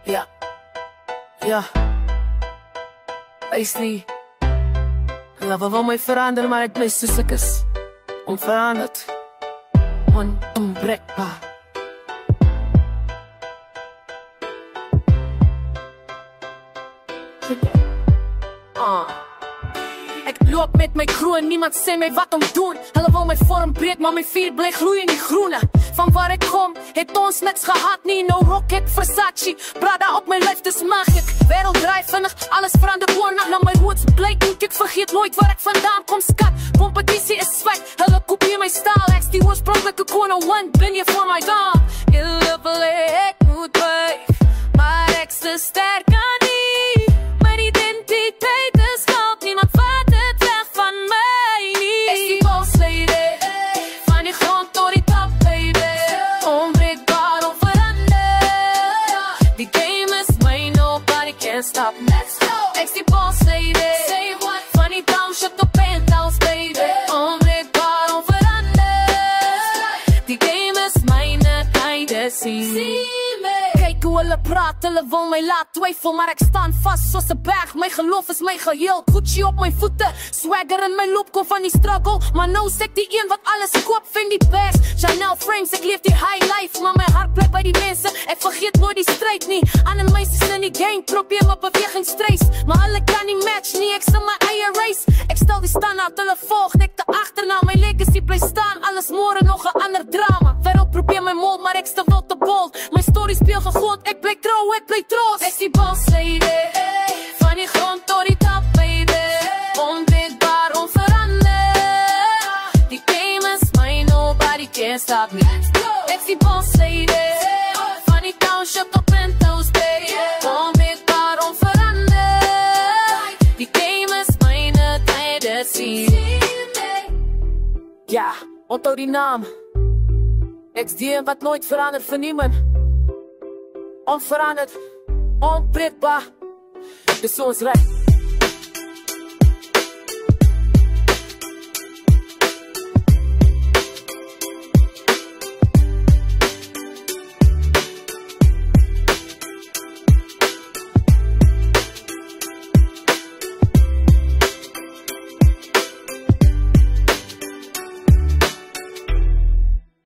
Ja, wees nie. Hulle wil my verander, maar ek bly soos ek is. Onveranderd, onbreekbaar. Ek loop met my crew en niemand sê my wat om doen. Hulle wil my vorm breek, maar my vuur bly gloei in die groene. Van waar ek kom, het ons niks gehad nie. No Rocket, Versace, Prada op my lyf, dis magic. Wereld draai vinnig, alles verander oornag. Na my roots bly ek vergeet nooit waar ek vandaan kom, skat. Kompetisie is swak, hulle kopieer my staal. Ek's die oorspronklike koning, one bin jy voor my daan. Julle wil ek moet buig, maar ek's te sterk aan nie. My identiteit is goud, niemand vat het weg van my nie. Ek's die boss lady, van die grond tot die top, baby. Onbreekbaar, onverander. Die game is mine, nobody can stop. Let's go! Ek's die boss lady, say what? Van die township tot penthouse, baby. Onbreekbaar, onverander. Die game is mine, kinda see me. Kyk hoe hulle praat, hulle wil my laat twyfel, maar ek staan vast soos 'n berg. My geloof is my geheel, Gucci op my voete, swagger in my loop, kom van die struggle, maar nou sê ek die een wat alles koop, vind die best. Chanel frames, ek leef die high life, maar my hart bly by die mense, ek vergeet nooit die stryd nie. Ander meisies in die gang, probeer my beweging streis, maar hulle kan nie match nie, ek sal my eie race. Ek stel die standaard, hulle volg, ek te agterna, my legacy bly staan, alles môre nog 'n ander drama. Wêreld probeer my mold, maar ek's te wild te bold, my story speel gegod, ek bly trou, ek bly trots. Ek's die boss lady, van die grond tot die top, baby. Onbreekbaar, onverander. Die game is mine, nobody can stop me. Ek's die boss lady, van die township tot penthouse, baby. Onbreekbaar, onverander. Die game is mine, kinda see me. Ja, onthou die naam. Ek's die wat nooit verander vir niemand. Onveranderd, onbreekbaar, dis ons reg.